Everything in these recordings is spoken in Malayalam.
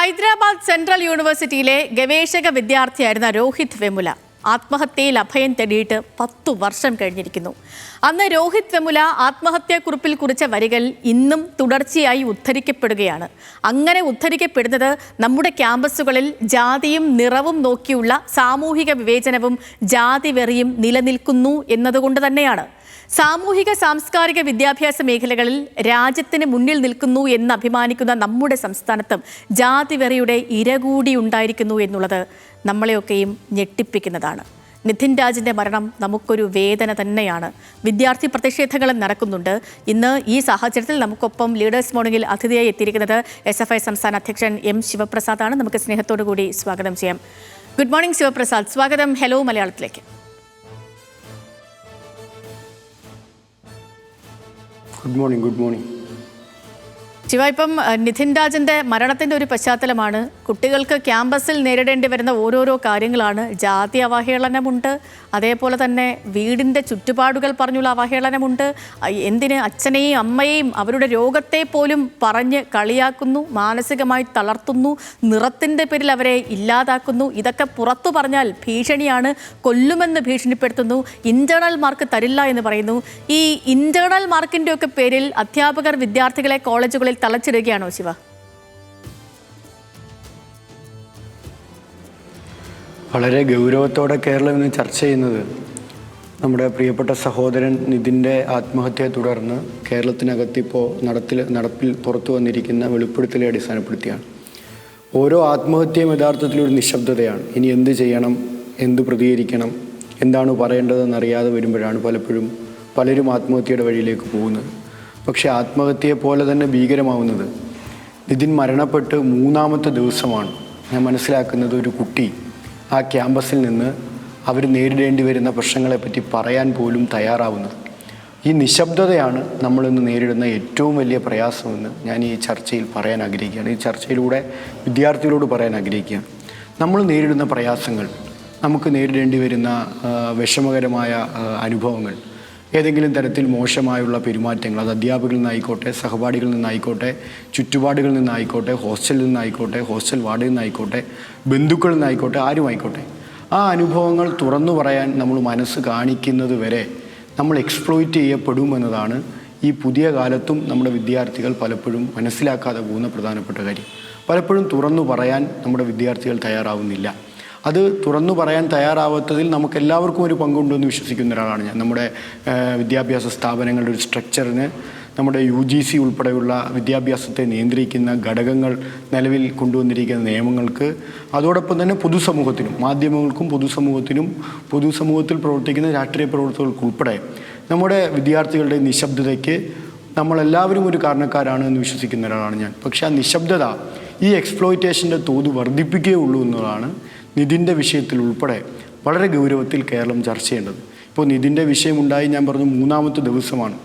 ഹൈദരാബാദ് സെൻട്രൽ യൂണിവേഴ്സിറ്റിയിലെ ഗവേഷക വിദ്യാർത്ഥിയായിരുന്ന രോഹിത് വെമുല ആത്മഹത്യയിൽ അഭയം തേടിയിട്ട് 10 വർഷം കഴിഞ്ഞിരിക്കുന്നു. അന്ന് രോഹിത് വെമുല ആത്മഹത്യാക്കുറിപ്പിൽ കുറിച്ച വരികൾ ഇന്നും തുടർച്ചയായി ഉദ്ധരിക്കപ്പെടുകയാണ്. അങ്ങനെ ഉദ്ധരിക്കപ്പെടുന്നത് നമ്മുടെ ക്യാമ്പസുകളിൽ ജാതിയും നിറവും നോക്കിയുള്ള സാമൂഹിക വിവേചനവും ജാതിവെറിയും നിലനിൽക്കുന്നു എന്നതുകൊണ്ട് തന്നെയാണ്. സാമൂഹിക സാംസ്കാരിക വിദ്യാഭ്യാസ മേഖലകളിൽ രാജ്യത്തിന് മുന്നിൽ നിൽക്കുന്നു എന്ന് അഭിമാനിക്കുന്ന നമ്മുടെ സംസ്ഥാനത്തും ജാതിവെറിയുടെ ഇര കൂടി ഉണ്ടായിരിക്കുന്നു എന്നുള്ളത് നമ്മളെയൊക്കെയും ഞെട്ടിപ്പിക്കുന്നതാണ്. നിധിൻ രാജിൻ്റെ മരണം നമുക്കൊരു വേദന തന്നെയാണ്. വിദ്യാർത്ഥി പ്രതിഷേധങ്ങളും നടക്കുന്നുണ്ട്. ഇന്ന് ഈ സാഹചര്യത്തിൽ നമുക്കൊപ്പം ലീഡേഴ്സ് മോർണിംഗിൽ അതിഥിയായി എത്തിയിരിക്കുന്നത് SFI സംസ്ഥാന അധ്യക്ഷൻ M ശിവപ്രസാദാണ്. നമുക്ക് സ്നേഹത്തോടു കൂടി സ്വാഗതം ചെയ്യാം. ഗുഡ് മോർണിംഗ് ശിവപ്രസാദ്, സ്വാഗതം ഹലോ മലയാളത്തിലേക്ക്. Good morning. ശിവ, ഇപ്പം നിധിൻ രാജിൻ്റെ മരണത്തിൻ്റെ ഒരു പശ്ചാത്തലമാണ്. കുട്ടികൾക്ക് ക്യാമ്പസിൽ നേരിടേണ്ടി വരുന്ന ഓരോരോ കാര്യങ്ങളാണ്. ജാതി അവഹേളനമുണ്ട്, അതേപോലെ തന്നെ വീടിൻ്റെ ചുറ്റുപാടുകൾ പറഞ്ഞുള്ള അവഹേളനമുണ്ട്. എന്തിന് അച്ഛനെയും അമ്മയെയും അവരുടെ രോഗത്തെ പോലും പറഞ്ഞ് കളിയാക്കുന്നു, മാനസികമായി തളർത്തുന്നു, നിറത്തിൻ്റെ പേരിൽ അവരെ ഇല്ലാതാക്കുന്നു. ഇതൊക്കെ പുറത്തു പറഞ്ഞാൽ ഭീഷണിയാണ്, കൊല്ലുമെന്ന് ഭീഷണിപ്പെടുത്തുന്നു, ഇൻറ്റേർണൽ മാർക്ക് തരില്ല എന്ന് പറയുന്നു. ഈ ഇൻറ്റേർണൽ മാർക്കിൻ്റെയൊക്കെ പേരിൽ അധ്യാപകർ വിദ്യാർത്ഥികളെ കോളേജുകളിൽ തളച്ചിടുകയാണോ ശിവ? വളരെ ഗൗരവത്തോടെ കേരളം ഇന്ന് ചർച്ച ചെയ്യുന്നത് നമ്മുടെ പ്രിയപ്പെട്ട സഹോദരൻ നിതിൻ്റെ ആത്മഹത്യയെ തുടർന്ന് കേരളത്തിനകത്തിപ്പോൾ നടപ്പിൽ പുറത്തു വന്നിരിക്കുന്ന വെളിപ്പെടുത്തലെ അടിസ്ഥാനപ്പെടുത്തിയാണ്. ഓരോ ആത്മഹത്യയും യഥാർത്ഥത്തിലൊരു നിശബ്ദതയാണ്. ഇനി എന്ത് ചെയ്യണം, എന്ത് പ്രതികരിക്കണം, എന്താണ് പറയേണ്ടതെന്നറിയാതെ വരുമ്പോഴാണ് പലരും ആത്മഹത്യയുടെ വഴിയിലേക്ക് പോകുന്നത്. പക്ഷേ ആത്മഹത്യയെ പോലെ തന്നെ ഭീകരമാവുന്നത് നിതിൻ മരണപ്പെട്ട് 3-ാമത്തെ ദിവസമാണ്. ഞാൻ മനസ്സിലാക്കുന്നത് ഒരു കുട്ടി ആ ക്യാമ്പസിൽ നിന്ന് അവർ നേരിടേണ്ടി വരുന്ന പ്രശ്നങ്ങളെപ്പറ്റി പറയാൻ പോലും തയ്യാറാവുന്നത്. ഈ നിശബ്ദതയാണ് നമ്മളിന്ന് നേരിടുന്ന ഏറ്റവും വലിയ പ്രയാസമെന്ന് ഞാൻ ഈ ചർച്ചയിൽ പറയാൻ ആഗ്രഹിക്കുകയാണ്. ഈ ചർച്ചയിലൂടെ വിദ്യാർത്ഥികളോട് പറയാൻ ആഗ്രഹിക്കുകയാണ്. നമ്മൾ നേരിടുന്ന പ്രയാസങ്ങൾ, നമുക്ക് നേരിടേണ്ടി വരുന്ന വിഷമകരമായ അനുഭവങ്ങൾ, ഏതെങ്കിലും തരത്തിൽ മോശമായുള്ള പെരുമാറ്റങ്ങൾ, അത് അധ്യാപകരിൽ നിന്നായിക്കോട്ടെ, സഹപാഠികളിൽ നിന്നായിക്കോട്ടെ, ചുറ്റുപാടുകളിൽ നിന്നായിക്കോട്ടെ, ഹോസ്റ്റലിൽ നിന്നായിക്കോട്ടെ, ഹോസ്റ്റൽ വാർഡിൽ നിന്നായിക്കോട്ടെ, ബന്ധുക്കളിൽ നിന്നായിക്കോട്ടെ, ആരുമായിക്കോട്ടെ, ആ അനുഭവങ്ങൾ തുറന്നു പറയാൻ നമ്മൾ മനസ്സ് കാണിക്കുന്നത് വരെ നമ്മൾ എക്സ്പ്ലോയിറ്റ് ചെയ്യപ്പെടുമെന്നതാണ് ഈ പുതിയ കാലത്തും നമ്മുടെ വിദ്യാർത്ഥികൾ പലപ്പോഴും മനസ്സിലാക്കാതെ പോകുന്ന പ്രധാനപ്പെട്ട കാര്യം. പലപ്പോഴും തുറന്നു പറയാൻ നമ്മുടെ വിദ്യാർത്ഥികൾ തയ്യാറാവുന്നില്ല. അത് തുറന്നു പറയാൻ തയ്യാറാവാത്തതിൽ നമുക്കെല്ലാവർക്കും ഒരു പങ്കുണ്ടെന്ന് വിശ്വസിക്കുന്ന ഒരാളാണ് ഞാൻ. നമ്മുടെ വിദ്യാഭ്യാസ സ്ഥാപനങ്ങളുടെ ഒരു സ്ട്രക്ചറിന്, നമ്മുടെ UGC ഉൾപ്പെടെയുള്ള വിദ്യാഭ്യാസത്തെ നിയന്ത്രിക്കുന്ന ഘടകങ്ങൾ നിലവിൽ കൊണ്ടുവന്നിരിക്കുന്ന നിയമങ്ങൾക്ക്, അതോടൊപ്പം തന്നെ പൊതുസമൂഹത്തിനും, മാധ്യമങ്ങൾക്കും പൊതുസമൂഹത്തിൽ പ്രവർത്തിക്കുന്ന രാഷ്ട്രീയ പ്രവർത്തകർക്കുൾപ്പെടെ നമ്മുടെ വിദ്യാർത്ഥികളുടെ നിശബ്ദതയ്ക്ക് നമ്മളെല്ലാവരും ഒരു കാരണക്കാരാണ് എന്ന് വിശ്വസിക്കുന്ന ഒരാളാണ് ഞാൻ. പക്ഷേ ആ നിശബ്ദത ഈ എക്സ്പ്ലോയിറ്റേഷൻ്റെ തോത് വർദ്ധിപ്പിക്കുകയുള്ളൂ എന്നതാണ് നിതിൻ്റെ വിഷയത്തിൽ ഉൾപ്പെടെ വളരെ ഗൗരവത്തിൽ കേരളം ചർച്ച ചെയ്യേണ്ടത്. ഇപ്പോൾ നിതിൻ്റെ വിഷയമുണ്ടായി, ഞാൻ പറഞ്ഞു 3-ാമത്തെ ദിവസമാണ്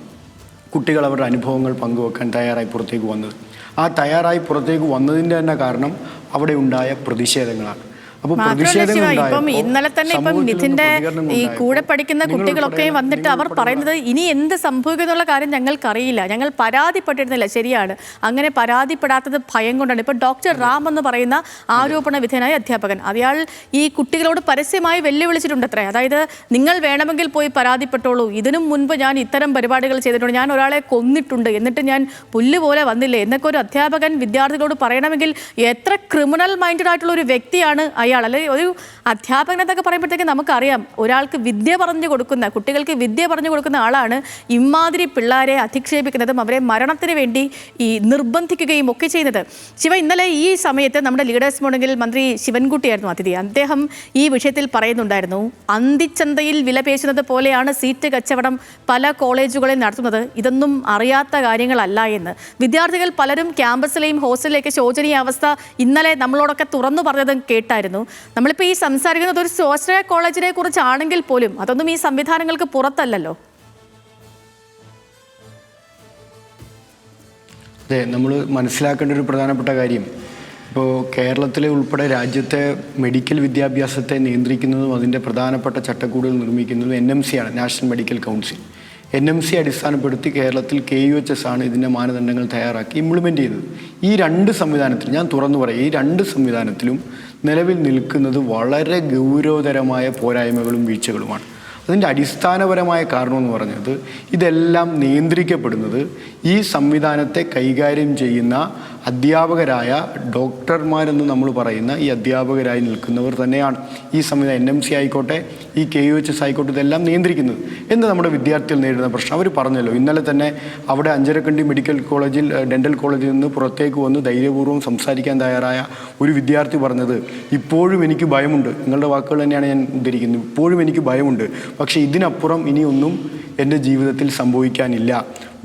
കുട്ടികൾ അവരുടെ അനുഭവങ്ങൾ പങ്കുവെക്കാൻ തയ്യാറായി പുറത്തേക്ക് വന്നത്. ആ തയ്യാറായി പുറത്തേക്ക് വന്നതിൻ്റെ തന്നെ കാരണം അവിടെ ഉണ്ടായ പ്രതിഷേധങ്ങളാണ്. ഇപ്പം ഇന്നലെ തന്നെ ഇപ്പം നിധിന്റെ ഈ കൂടെ പഠിക്കുന്ന കുട്ടികളൊക്കെ വന്നിട്ട് അവർ പറയുന്നത് ഇനി എന്ത് സംഭവിക്കും എന്നുള്ള കാര്യം ഞങ്ങൾക്കറിയില്ല, ഞങ്ങൾ പരാതിപ്പെട്ടിരുന്നില്ല. ശരിയാണ്, അങ്ങനെ പരാതിപ്പെടാത്തത് ഭയം കൊണ്ടാണ്. ഇപ്പം ഡോക്ടർ റാം എന്ന് പറയുന്ന ആരോപണ വിധേയനായ അധ്യാപകൻ, അയാൾ ഈ കുട്ടികളോട് പരസ്യമായി വെല്ലുവിളിച്ചിട്ടുണ്ട് അത്രേ. അതായത് നിങ്ങൾ വേണമെങ്കിൽ പോയി പരാതിപ്പെട്ടോളൂ, ഇതിനും മുൻപ് ഞാൻ ഇത്തരം പരിപാടികൾ ചെയ്തിട്ടുണ്ട്, ഞാൻ ഒരാളെ കൊന്നിട്ടുണ്ട്, എന്നിട്ട് ഞാൻ പുല്ലുപോലെ വന്നില്ലേ എന്നൊക്കെ ഒരു അധ്യാപകൻ വിദ്യാർത്ഥികളോട് പറയണമെങ്കിൽ എത്ര ക്രിമിനൽ മൈൻഡഡ് ആയിട്ടുള്ള ഒരു വ്യക്തിയാണ് അയാൾ. അല്ലെങ്കിൽ ഒരു അധ്യാപകൻ എന്നൊക്കെ പറയുമ്പോഴത്തേക്ക് നമുക്കറിയാം, ഒരാൾക്ക് വിദ്യ പറഞ്ഞു കൊടുക്കുന്ന, കുട്ടികൾക്ക് വിദ്യ പറഞ്ഞു കൊടുക്കുന്ന ആളാണ് ഇമാതിരി പിള്ളേരെ അധിക്ഷേപിക്കുന്നതും അവരെ മരണത്തിന് വേണ്ടി ഈ നിർബന്ധിക്കുകയും ഒക്കെ ചെയ്യുന്നത്. ശിവ, ഇന്നലെ ഈ സമയത്ത് നമ്മുടെ ലീഡേഴ്സ് മോർണിംഗിൽ മന്ത്രി ശിവൻകുട്ടിയായിരുന്നു അതിഥി. അദ്ദേഹം ഈ വിഷയത്തിൽ പറയുന്നുണ്ടായിരുന്നു, അന്തിച്ചന്തയിൽ വിലപേശുന്നത് പോലെയാണ് സീറ്റ് കച്ചവടം പല കോളേജുകളിൽ നടത്തുന്നത്, ഇതൊന്നും അറിയാത്ത കാര്യങ്ങളല്ല എന്ന്. വിദ്യാർത്ഥികൾ പലരും ക്യാമ്പസിലെയും ഹോസ്റ്റലിലേക്ക് ശോചനീയ അവസ്ഥ ഇന്നലെ നമ്മളോടൊക്കെ തുറന്നു പറഞ്ഞതും കേട്ടായിരുന്നു. നമ്മളിപ്പോൾ ഈ സംസാരിക്കുന്നത് ഒരു സ്വാശ്രയ കോളേജിനെ കുറിച്ചാണെങ്കിൽ പോലും അതൊന്നും ഈ സംവിധാനങ്ങൾക്ക് പുറത്തല്ലല്ലോ. അതെ, നമ്മൾ മനസ്സിലാക്കേണ്ട ഒരു പ്രധാനപ്പെട്ട കാര്യം, ഇപ്പോൾ കേരളത്തിലെ ഉൾപ്പെടെ രാജ്യത്തെ മെഡിക്കൽ വിദ്യാഭ്യാസത്തെ നിയന്ത്രിക്കുന്നതും അതിൻ്റെ പ്രധാനപ്പെട്ട ചട്ടക്കൂടുകൾ നിർമ്മിക്കുന്നതും NMC ആണ്, നാഷണൽ മെഡിക്കൽ കൗൺസിൽ. NMC അടിസ്ഥാനപ്പെടുത്തി കേരളത്തിൽ KUHS ആണ് ഇതിൻ്റെ മാനദണ്ഡങ്ങൾ തയ്യാറാക്കി ഇംപ്ലിമെൻ്റ് ചെയ്തത്. ഈ രണ്ട് സംവിധാനത്തിൽ ഞാൻ തുറന്നു പറയാം, ഈ രണ്ട് സംവിധാനത്തിലും നിലവിൽ നിൽക്കുന്നത് വളരെ ഗൗരവതരമായ പോരായ്മകളും വീഴ്ചകളുമാണ്. അതിൻ്റെ അടിസ്ഥാനപരമായ കാരണമെന്ന് പറഞ്ഞത് ഇതെല്ലാം നിയന്ത്രിക്കപ്പെടുന്നത് ഈ സംവിധാനത്തെ കൈകാര്യം ചെയ്യുന്ന അധ്യാപകരായ ഡോക്ടർമാരെന്ന് നമ്മൾ പറയുന്ന ഈ അധ്യാപകരായി നിൽക്കുന്നവർ തന്നെയാണ് ഈ സംവിധാനം. NMC ആയിക്കോട്ടെ, ഈ KUHS ആയിക്കോട്ടെ, ഇതെല്ലാം നിയന്ത്രിക്കുന്നത്. എന്ന് നമ്മുടെ വിദ്യാർത്ഥികൾ നേരിടുന്ന പ്രശ്നം അവർ പറഞ്ഞല്ലോ. ഇന്നലെ തന്നെ അവിടെ അഞ്ചരക്കണ്ടി മെഡിക്കൽ കോളേജിൽ ഡെൻ്റൽ കോളേജിൽ നിന്ന് പുറത്തേക്ക് വന്ന് ധൈര്യപൂർവ്വം സംസാരിക്കാൻ തയ്യാറായ ഒരു വിദ്യാർത്ഥി പറഞ്ഞത്, ഇപ്പോഴും എനിക്ക് ഭയമുണ്ട്. നിങ്ങളുടെ വാക്കുകൾ തന്നെയാണ് ഞാൻ ഉദ്ധരിക്കുന്നത്. ഇപ്പോഴും എനിക്ക് ഭയമുണ്ട്, പക്ഷേ ഇതിനപ്പുറം ഇനിയൊന്നും എൻ്റെ ജീവിതത്തിൽ സംഭവിക്കാനില്ല.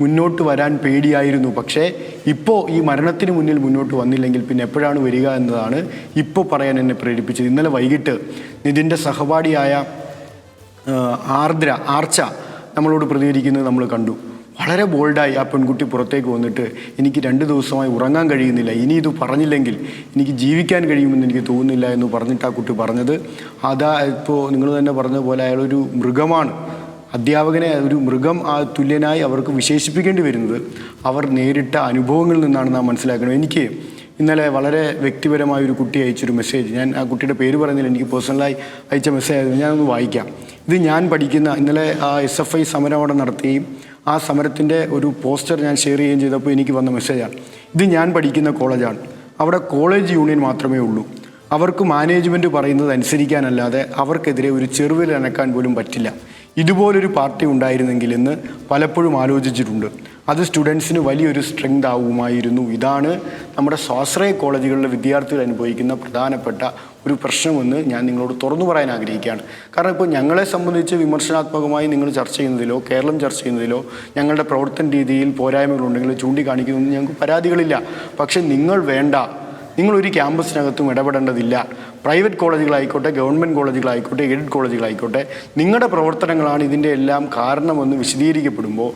മുന്നോട്ട് വരാൻ പേടിയായിരുന്നു, പക്ഷേ ഇപ്പോൾ ഈ മരണത്തിന് മുന്നിൽ മുന്നോട്ട് വന്നില്ലെങ്കിൽ പിന്നെ എപ്പോഴാണ് വരിക എന്നതാണ് ഇപ്പോൾ പറയാൻ എന്നെ പ്രേരിപ്പിച്ചത്. ഇന്നലെ വൈകിട്ട് നിതിൻ്റെ സഹപാഠിയായ ആർച്ച നമ്മളോട് പ്രതികരിക്കുന്നത് നമ്മൾ കണ്ടു. വളരെ ബോൾഡായി ആ പെൺകുട്ടി പുറത്തേക്ക് വന്നിട്ട്, എനിക്ക് 2 ദിവസമായി ഉറങ്ങാൻ കഴിയുന്നില്ല, ഇനി ഇത് പറഞ്ഞില്ലെങ്കിൽ എനിക്ക് ജീവിക്കാൻ കഴിയുമെന്ന് എനിക്ക് തോന്നുന്നില്ല എന്ന് പറഞ്ഞിട്ട് ആ കുട്ടി പറഞ്ഞത്. അതാ ഇപ്പോൾ നിങ്ങൾ തന്നെ പറഞ്ഞതുപോലെ അയാളൊരു മൃഗമാണ്. അധ്യാപകനെ ഒരു മൃഗം തുല്യനായി അവർക്ക് വിശേഷിപ്പിക്കേണ്ടി വരുന്നത് അവർ നേരിട്ട അനുഭവങ്ങളിൽ നിന്നാണ് നാം മനസ്സിലാക്കുന്നത്. എനിക്ക് ഇന്നലെ വളരെ വ്യക്തിപരമായ ഒരു കുട്ടി അയച്ചൊരു മെസ്സേജ്, ഞാൻ ആ കുട്ടിയുടെ പേര് പറയുന്നില്ല, എനിക്ക് പേഴ്സണലായി അയച്ച മെസ്സേജ് ആയിരുന്നു. ഞാനൊന്ന് വായിക്കാം. ഇത് ഞാൻ പഠിക്കുന്ന, ഇന്നലെ ആ SFI സമരം അവിടെ നടത്തുകയും ആ സമരത്തിൻ്റെ ഒരു പോസ്റ്റർ ഞാൻ ഷെയർ ചെയ്യുകയും ചെയ്തപ്പോൾ എനിക്ക് വന്ന മെസ്സേജാണ്. ഇത് ഞാൻ പഠിക്കുന്ന കോളേജാണ്. അവിടെ കോളേജ് യൂണിയൻ മാത്രമേ ഉള്ളൂ. അവർക്ക് മാനേജ്മെൻറ്റ് പറയുന്നത് അനുസരിക്കാനല്ലാതെ അവർക്കെതിരെ ഒരു ചെറുവിരൽ അനക്കാൻ പോലും പറ്റില്ല. ഇതുപോലൊരു പാർട്ടി ഉണ്ടായിരുന്നെങ്കിൽ എന്ന് പലപ്പോഴും ആലോചിച്ചിട്ടുണ്ട്. അത് സ്റ്റുഡൻസിന് വലിയൊരു സ്ട്രെങ്ത് ആവുമായിരുന്നു. ഇതാണ് നമ്മുടെ സ്വാശ്രയ കോളേജുകളിലെ വിദ്യാർത്ഥികൾ അനുഭവിക്കുന്ന പ്രധാനപ്പെട്ട ഒരു പ്രശ്നമെന്ന് ഞാൻ നിങ്ങളോട് തുറന്നു പറയാൻ ആഗ്രഹിക്കുകയാണ്. കാരണം ഇപ്പോൾ ഞങ്ങളെ സംബന്ധിച്ച് വിമർശനാത്മകമായി നിങ്ങൾ ചർച്ച ചെയ്യുന്നതിലോ കേരളം ചർച്ച ചെയ്യുന്നതിലോ ഞങ്ങളുടെ പ്രവർത്തന രീതിയിൽ പോരായ്മകളുണ്ടെങ്കിൽ ചൂണ്ടിക്കാണിക്കുന്നതിന് ഞങ്ങൾക്ക് പരാതികളില്ല. പക്ഷെ നിങ്ങളൊരു ക്യാമ്പസിനകത്തും ഇടപെടേണ്ടതില്ല. പ്രൈവറ്റ് കോളേജുകളായിക്കോട്ടെ, ഗവൺമെൻറ് കോളേജുകളായിക്കോട്ടെ, എയ്ഡഡ് കോളേജുകളായിക്കോട്ടെ, നിങ്ങളുടെ പ്രവർത്തനങ്ങളാണ് ഇതിൻ്റെ എല്ലാം കാരണമെന്ന് വിശദീകരിക്കപ്പെടുമ്പോൾ,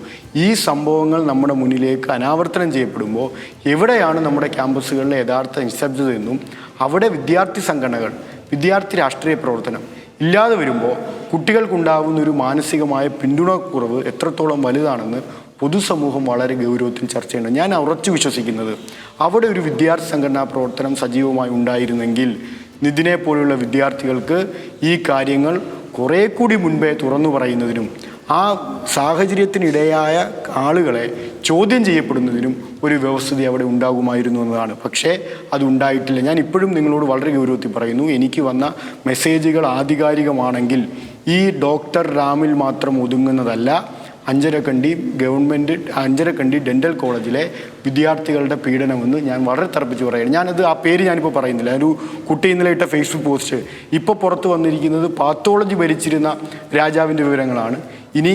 ഈ സംഭവങ്ങൾ നമ്മുടെ മുന്നിലേക്ക് അനാവർത്തനം ചെയ്യപ്പെടുമ്പോൾ എവിടെയാണ് നമ്മുടെ ക്യാമ്പസുകളിലെ യഥാർത്ഥ നിശബ്ദതയെന്നും അവിടെ വിദ്യാർത്ഥി സംഘടനകൾ, വിദ്യാർത്ഥി രാഷ്ട്രീയ പ്രവർത്തനം ഇല്ലാതെ വരുമ്പോൾ കുട്ടികൾക്കുണ്ടാകുന്ന ഒരു മാനസികമായ പിന്തുണക്കുറവ് എത്രത്തോളം വലുതാണെന്ന് പൊതുസമൂഹം വളരെ ഗൗരവത്തിൽ ചർച്ച ചെയ്യണം. ഞാൻ ഉറച്ചു വിശ്വസിക്കുന്നത് അവിടെ ഒരു വിദ്യാർത്ഥി സംഘടനാ പ്രവർത്തനം സജീവമായി ഉണ്ടായിരുന്നെങ്കിൽ നിതിനെ പോലുള്ള വിദ്യാർത്ഥികൾക്ക് ഈ കാര്യങ്ങൾ കുറേ കൂടി മുൻപേ തുറന്നു പറയുന്നതിനും ആ സാഹചര്യത്തിനിടയായ ആളുകളെ ചോദ്യം ചെയ്യപ്പെടുന്നതിനും ഒരു വ്യവസ്ഥിതി അവിടെ ഉണ്ടാകുമായിരുന്നു എന്നതാണ്. പക്ഷേ അതുണ്ടായിട്ടില്ല. ഞാൻ ഇപ്പോഴും നിങ്ങളോട് വളരെ ഗൗരവത്തിൽ പറയുന്നു, എനിക്ക് വന്ന മെസ്സേജുകൾ ആധികാരികമാണെങ്കിൽ ഈ ഡോക്ടർ റാമിൽ മാത്രം ഒതുങ്ങുന്നതല്ല. അഞ്ചരക്കണ്ടി ഡെൻ്റൽ കോളേജിലെ വിദ്യാർത്ഥികളുടെ പീഡനമെന്ന് ഞാൻ വളരെ തറപ്പിച്ച് പറയുകയാണ്. ആ പേര് ഞാനിപ്പോൾ പറയുന്നില്ല. ഒരു കുട്ടി ഇന്നലെ ഇട്ട ഫേസ്ബുക്ക് പോസ്റ്റ്, ഇപ്പോൾ പുറത്ത് വന്നിരിക്കുന്നത് പാത്തോളജി ഭരിച്ചിരുന്ന രാജാവിൻ്റെ വിവരങ്ങളാണ്. ഇനി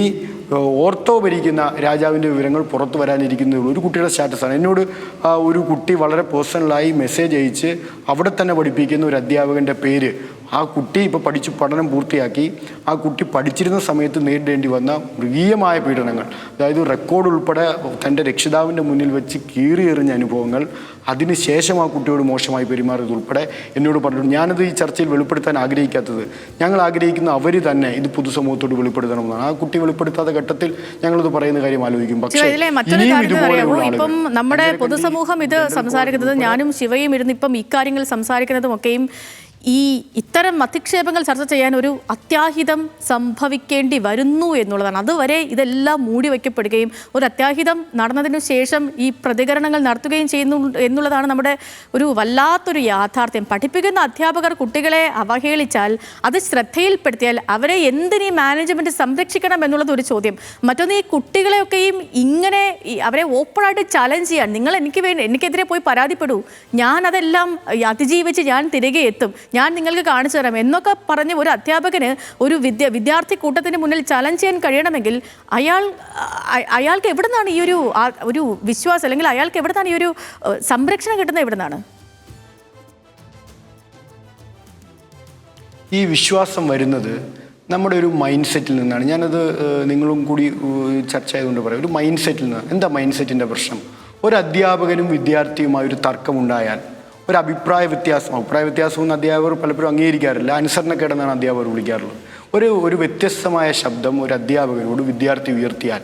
ഓർത്തോ ഭരിക്കുന്ന രാജാവിൻ്റെ വിവരങ്ങൾ പുറത്തു വരാനിരിക്കുന്നതേ ഉള്ളൂ. ഒരു കുട്ടിയുടെ സ്റ്റാറ്റസാണ്. എന്നോട് ഒരു കുട്ടി വളരെ പേഴ്സണലായി മെസ്സേജ് അയച്ച് അവിടെ തന്നെ പഠിപ്പിക്കുന്ന ഒരു അധ്യാപകൻ്റെ പേര്, ആ കുട്ടി ഇപ്പോൾ പഠനം പൂർത്തിയാക്കി, ആ കുട്ടി പഠിച്ചിരുന്ന സമയത്ത് നേരിടേണ്ടി വന്ന മൃഗീയമായ പീഡനങ്ങൾ, അതായത് റെക്കോർഡ് ഉൾപ്പെടെ തൻ്റെ രക്ഷിതാവിൻ്റെ മുന്നിൽ വെച്ച് കീറിയെറിഞ്ഞ അനുഭവങ്ങൾ, അതിനുശേഷം ആ കുട്ടിയോട് മോശമായി പെരുമാറിയത് ഉൾപ്പെടെ എന്നോട് പറഞ്ഞു. ഞാനത് ഈ ചർച്ചയിൽ വെളിപ്പെടുത്താൻ ആഗ്രഹിക്കാത്തത്, ഞങ്ങൾ ആഗ്രഹിക്കുന്ന അവർ തന്നെ ഇത് പൊതുസമൂഹത്തോട് വെളിപ്പെടുത്തണമെന്നാണ്. ആ കുട്ടി വെളിപ്പെടുത്താത്ത ഘട്ടത്തിൽ ഞങ്ങളിത് പറയുന്ന കാര്യം ആലോചിക്കും. പക്ഷേ ഇപ്പം നമ്മുടെ പൊതുസമൂഹം ഇത് സംസാരിക്കുന്നത്, ഞാനും ശിവയും ഇരുന്ന് ഇപ്പം ഇക്കാര്യങ്ങൾ സംസാരിക്കുന്നതും ഒക്കെയും ഇത്തരം അധിക്ഷേപങ്ങൾ ചർച്ച ചെയ്യാൻ ഒരു അത്യാഹിതം സംഭവിക്കേണ്ടി വരുന്നു എന്നുള്ളതാണ്. അതുവരെ ഇതെല്ലാം മൂടി വയ്ക്കപ്പെടുകയും ഒരു അത്യാഹിതം നടന്നതിനു ശേഷം ഈ പ്രതികരണങ്ങൾ നടത്തുകയും ചെയ്യുന്നു എന്നുള്ളതാണ് നമ്മുടെ ഒരു വല്ലാത്തൊരു യാഥാർത്ഥ്യം. പഠിപ്പിക്കുന്ന അധ്യാപകർ കുട്ടികളെ അവഹേളിച്ചാൽ, അത് ശ്രദ്ധയിൽപ്പെടുത്തിയാൽ അവരെ എന്തിനീ മാനേജ്മെൻറ്റ് സംരക്ഷിക്കണം എന്നുള്ളത് ഒരു ചോദ്യം. മറ്റൊന്ന്, ഈ കുട്ടികളെയൊക്കെയും ഇങ്ങനെ അവരെ ഓപ്പണായിട്ട് ചലഞ്ച് ചെയ്യാൻ, നിങ്ങൾ എനിക്കെതിരെ പോയി പരാതിപ്പെടൂ, ഞാൻ അതെല്ലാം അതിജീവിച്ച് ഞാൻ തിരികെ എത്തും, ഞാൻ നിങ്ങൾക്ക് കാണിച്ചു തരാം എന്നൊക്കെ പറഞ്ഞ് ഒരു അധ്യാപകന് ഒരു വിദ്യാർത്ഥി കൂട്ടത്തിന് മുന്നിൽ ചലഞ്ച് ചെയ്യാൻ കഴിയണമെങ്കിൽ അയാൾക്ക് എവിടെ നിന്നാണ് ഈ ഒരു വിശ്വാസം, അല്ലെങ്കിൽ അയാൾക്ക് എവിടെ നിന്നാണ് ഈ ഒരു സംരക്ഷണം കിട്ടുന്നത്? എവിടെ നിന്നാണ് ഈ വിശ്വാസം വരുന്നത്? നമ്മുടെ ഒരു മൈൻഡ് സെറ്റിൽ നിന്നാണ്. ഞാനത് നിങ്ങളും കൂടി ചർച്ച ചെയ്തുകൊണ്ട് പറയാം. ഒരു മൈൻഡ് സെറ്റിൽ നിന്നാണ്. എന്താ മൈൻഡ് സെറ്റിൻ്റെ പ്രശ്നം? ഒരു അധ്യാപകനും വിദ്യാർത്ഥിയുമായി ഒരു തർക്കമുണ്ടായാൽ ഒരു അഭിപ്രായ വ്യത്യാസവും അധ്യാപകർ പലപ്പോഴും അംഗീകരിക്കാറില്ല. അനുസരണക്കേടെന്നാണ് അധ്യാപകർ വിളിക്കാറുള്ളത്. ഒരു വ്യത്യസ്തമായ ശബ്ദം ഒരു അധ്യാപകനോട് വിദ്യാർത്ഥി ഉയർത്തിയാൽ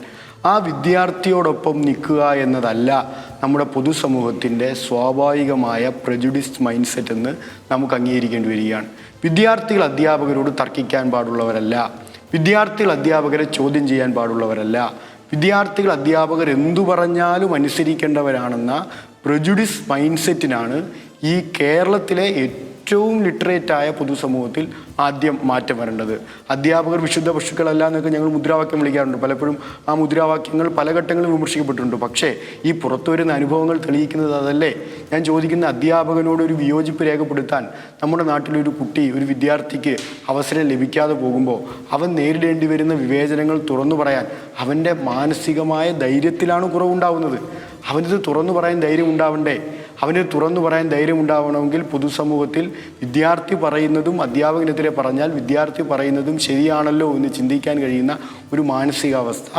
ആ വിദ്യാർത്ഥിയോടൊപ്പം നിൽക്കുക എന്നതല്ല നമ്മുടെ പൊതുസമൂഹത്തിൻ്റെ സ്വാഭാവികമായ പ്രജുഡിസ്ഡ് മൈൻഡ് സെറ്റ് എന്ന് നമുക്ക് അംഗീകരിക്കേണ്ടി വരികയാണ്. വിദ്യാർത്ഥികൾ അധ്യാപകരോട് തർക്കിക്കാൻ പാടുള്ളവരല്ല. വിദ്യാർത്ഥികൾ അധ്യാപകരെ ചോദ്യം ചെയ്യാൻ പാടുള്ളവരല്ല. വിദ്യാർത്ഥികൾ അധ്യാപകർ എന്തു പറഞ്ഞാലും അനുസരിക്കേണ്ടവരാണെന്ന പ്രജുഡിസ് മൈൻഡ് സെറ്റിനാണ് ഈ കേരളത്തിലെ ഏറ്റവും ലിറ്ററേറ്റായ പൊതുസമൂഹത്തിൽ ആദ്യം മാറ്റം വരേണ്ടത്. അധ്യാപകർ വിശുദ്ധ പശുക്കളല്ല എന്നൊക്കെ ഞങ്ങൾ മുദ്രാവാക്യം വിളിക്കാറുണ്ട്. പലപ്പോഴും ആ മുദ്രാവാക്യങ്ങൾ പല ഘട്ടങ്ങളിലും വിമർശിക്കപ്പെട്ടിട്ടുണ്ട്. പക്ഷേ ഈ പുറത്തു വരുന്ന അനുഭവങ്ങൾ തെളിയിക്കുന്നത് അതല്ലേ? ഞാൻ ചോദിക്കുന്ന അധ്യാപകനോട് ഒരു വിയോജിപ്പ് രേഖപ്പെടുത്താൻ നമ്മുടെ നാട്ടിലൊരു കുട്ടി, ഒരു വിദ്യാർത്ഥിക്ക് അവസരം ലഭിക്കാതെ പോകുമ്പോൾ അവൻ നേരിടേണ്ടി വരുന്ന വിവേചനങ്ങൾ തുറന്നു പറയാൻ അവൻ്റെ മാനസികമായ ധൈര്യത്തിലാണ് കുറവുണ്ടാവുന്നത്. അവനിത് തുറന്നു പറയാൻ ധൈര്യം ഉണ്ടാവണ്ടേ? അവന് തുറന്നു പറയാൻ ധൈര്യം ഉണ്ടാവണമെങ്കിൽ പൊതുസമൂഹത്തിൽ വിദ്യാർത്ഥി പറയുന്നതും അധ്യാപകനെതിരെ പറഞ്ഞാൽ വിദ്യാർത്ഥി പറയുന്നതും ശരിയാണല്ലോ എന്ന് ചിന്തിക്കാൻ കഴിയുന്ന ഒരു മാനസികാവസ്ഥ